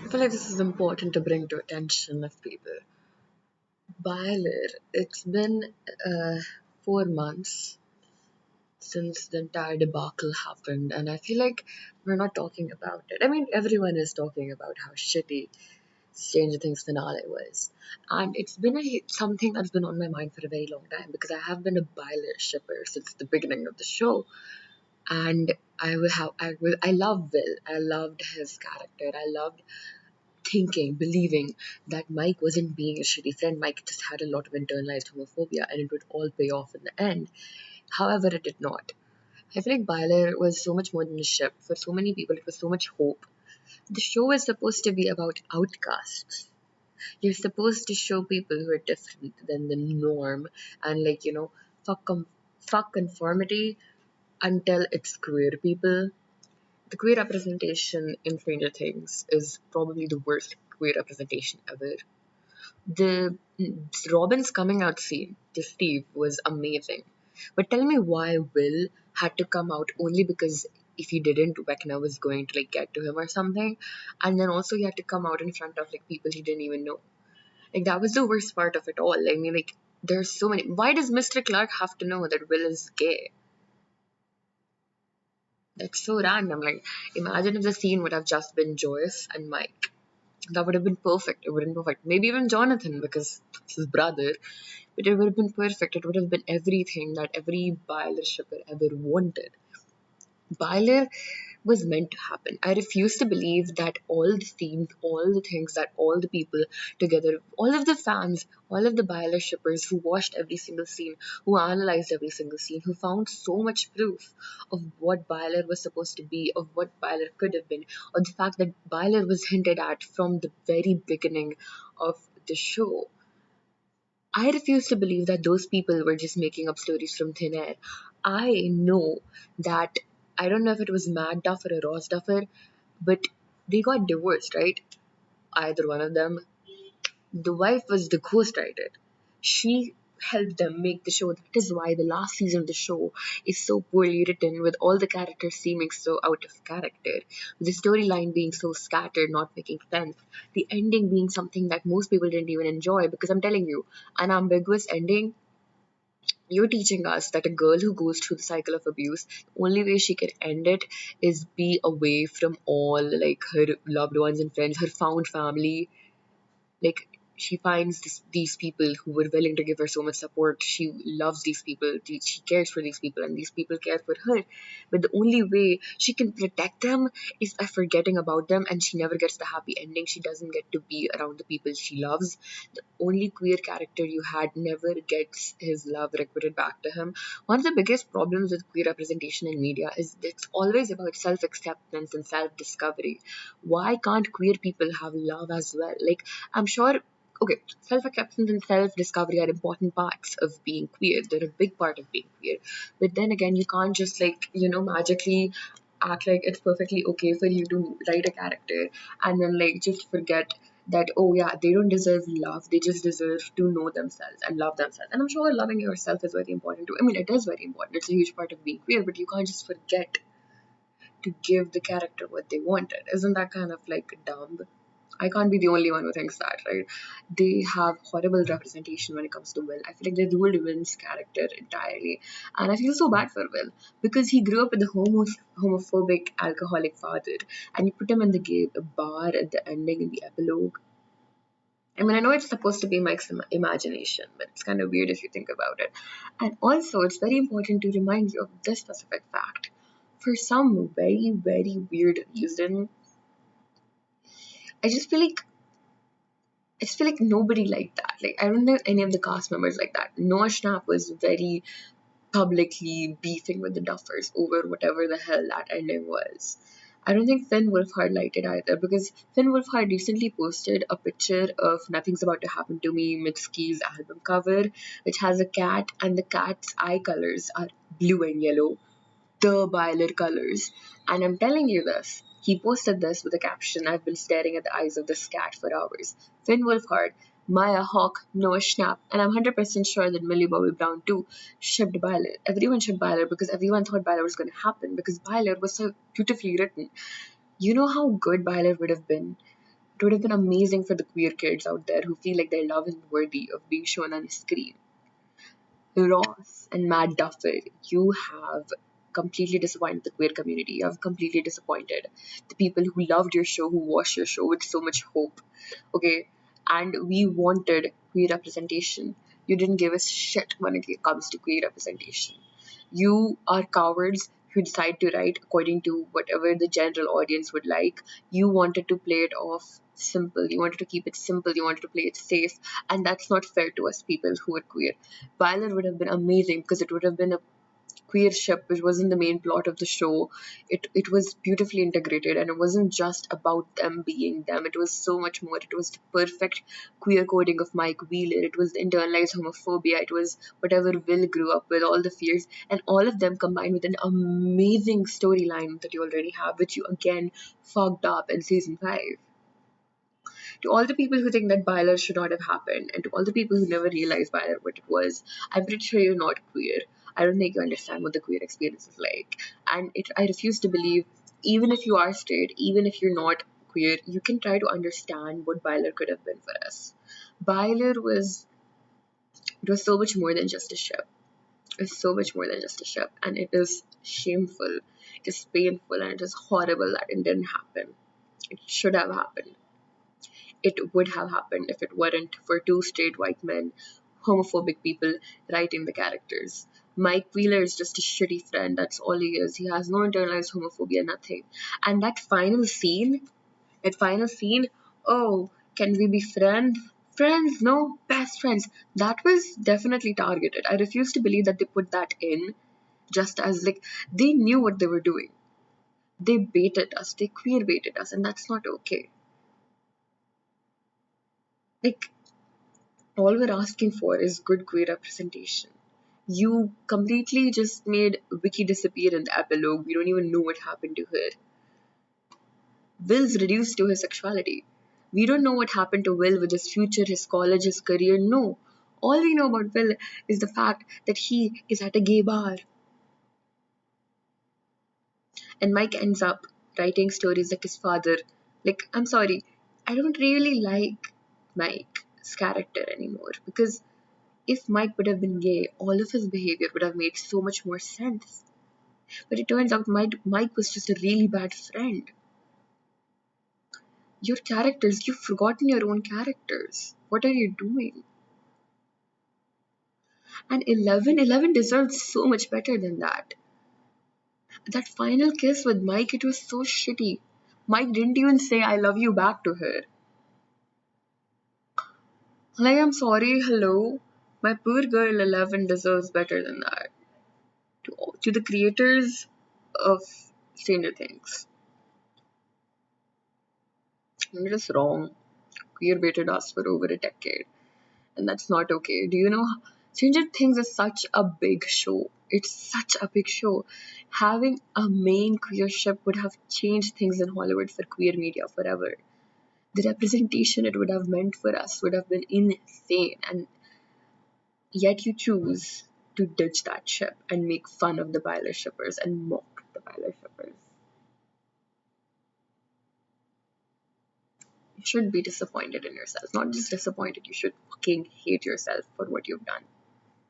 I feel like this is important to bring to attention of people. BYLER, it's been 4 months since the entire debacle happened, and I feel like we're not talking about it. I mean, everyone is talking about how shitty Stranger Things finale was, and it's been something that's been on my mind for a very long time because I have been a BYLER shipper since the beginning of the show, and I love Will. I loved his character. I loved thinking, believing that Mike wasn't being a shitty friend. Mike just had a lot of internalized homophobia and it would all pay off in the end. However, it did not. I feel like BYLER was so much more than a ship. For so many people, it was so much hope. The show is supposed to be about outcasts. You're supposed to show people who are different than the norm and, fuck, fuck conformity until it's queer people. The queer representation in Stranger Things is probably the worst queer representation ever. The Robin's coming out scene to Steve was amazing. But tell me why Will had to come out only because if he didn't, Vecna was going to get to him or something. And then also he had to come out in front of people he didn't even know. That was the worst part of it all. I mean, there's so many. Why does Mr. Clark have to know that Will is gay? That's so random. Imagine if the scene would have just been Joyce and Mike. That would have been perfect. It would have been perfect. Maybe even Jonathan, because it's his brother. But it would have been perfect. It would have been everything that every BYLER shipper ever wanted. BYLER was meant to happen. I refuse to believe that all the themes, all the things that all the people together, all of the fans, all of the BYLER shippers who watched every single scene, who analyzed every single scene, who found so much proof of what BYLER was supposed to be, of what BYLER could have been, or the fact that BYLER was hinted at from the very beginning of the show. I refuse to believe that those people were just making up stories from thin air. I know that, I don't know if it was Matt Duffer or Ross Duffer, but they got divorced, right? Either one of them. The wife was the ghostwriter. She helped them make the show. That is why the last season of the show is so poorly written, with all the characters seeming so out of character, the storyline being so scattered, not making sense, the ending being something that most people didn't even enjoy. Because I'm telling you, an ambiguous ending, you're teaching us that a girl who goes through the cycle of abuse, the only way she can end it is be away from all her loved ones and friends, her found family. She finds these people who were willing to give her so much support. She loves these people, she cares for these people, and these people care for her. But the only way she can protect them is by forgetting about them, and she never gets the happy ending. She doesn't get to be around the people she loves. The only queer character you had never gets his love requited back to him. One of the biggest problems with queer representation in media is it's always about self-acceptance and self-discovery. Why can't queer people have love as well? I'm sure, okay, self-acceptance and self-discovery are important parts of being queer. They're a big part of being queer. But then again, you can't just magically act like it's perfectly okay for you to write a character and then just forget that, oh yeah, they don't deserve love, they just deserve to know themselves and love themselves. And I'm sure loving yourself is very important too. I mean, it is very important, it's a huge part of being queer, but you can't just forget to give the character what they wanted. Isn't that kind of dumb? I can't be the only one who thinks that, right? They have horrible representation when it comes to Will. I feel like they ruled Will's character entirely. And I feel so bad for Will because he grew up with a homophobic alcoholic father, and you put him in the bar at the ending in the epilogue. I mean, I know it's supposed to be Mike's imagination, but it's kind of weird if you think about it. And also, it's very important to remind you of this specific fact. For some very, very weird reason, I just feel like nobody liked that. I don't know any of the cast members like that. Noah Schnapp was very publicly beefing with the Duffers over whatever the hell that ending was. I don't think Finn Wolfhard liked it either because Finn Wolfhard recently posted a picture of Nothing's About to Happen to Me, Mitski's album cover, which has a cat, and the cat's eye colors are blue and yellow, the BYLER colors. And I'm telling you this. He posted this with a caption, I've been staring at the eyes of this cat for hours. Finn Wolfhard, Maya Hawke, Noah Schnapp, and I'm 100% sure that Millie Bobby Brown too shipped BYLER. Everyone shipped BYLER because everyone thought BYLER was going to happen because BYLER was so beautifully written. You know how good BYLER would have been? It would have been amazing for the queer kids out there who feel like their love isn't worthy of being shown on the screen. Ross and Matt Duffer, you have completely disappointed the queer community. You have completely disappointed the people who loved your show, who watched your show with so much hope. Okay, and we wanted queer representation. You didn't give us shit when it comes to queer representation. You are cowards who decide to write according to whatever the general audience would like. You wanted to play it off simple. You wanted to keep it simple. You wanted to play it safe. And that's not fair to us people who are queer. BYLER would have been amazing because it would have been a queer ship, which wasn't the main plot of the show. It was beautifully integrated, and it wasn't just about them being them. It was so much more. It was the perfect queer coding of Mike Wheeler. It was the internalized homophobia. It was whatever Will grew up with, all the fears, and all of them combined with an amazing storyline that you already have, which you again fogged up in season 5. To all the people who think that BYLER should not have happened, and to all the people who never realized BYLER what it was, I'm pretty sure you're not queer. I don't think you understand what the queer experience is like. And I refuse to believe, even if you are straight, even if you're not queer, you can try to understand what BYLER could have been for us. BYLER was, it was so much more than just a ship. It was so much more than just a ship. And it is shameful, it is painful, and it is horrible that it didn't happen. It should have happened. It would have happened if it weren't for two straight white men, homophobic people, writing the characters. Mike Wheeler is just a shitty friend, that's all he is. He has no internalized homophobia, nothing. And that final scene, oh, can we be friends? Friends, no, best friends. That was definitely targeted. I refuse to believe that they put that in just as like they knew what they were doing. They baited us, they queer baited us, and that's not okay. Like, all we're asking for is good queer representation. You completely just made Vicky disappear in the epilogue. We don't even know what happened to her. Will's reduced to his sexuality. We don't know what happened to Will with his future, his college, his career. No. All we know about Will is the fact that he is at a gay bar. And Mike ends up writing stories like his father. Like, I'm sorry, I don't really like Mike's character anymore because if Mike would have been gay, all of his behavior would have made so much more sense. But it turns out Mike was just a really bad friend. Your characters, you've forgotten your own characters. What are you doing? And Eleven deserves so much better than that. That final kiss with Mike, it was so shitty. Mike didn't even say I love you back to her. Like, I'm sorry, hello. My poor girl 11 deserves better than that. To the creators of Stranger Things, you're just wrong. Queer baited us for over a decade, and that's not okay. Do you know? Stranger Things is such a big show. It's such a big show. Having a main queer ship would have changed things in Hollywood for queer media forever. The representation it would have meant for us would have been insane, and yet you choose to ditch that ship and make fun of the BYLER shippers and mock the BYLER shippers. You should be disappointed in yourself. Not just disappointed, you should fucking hate yourself for what you've done.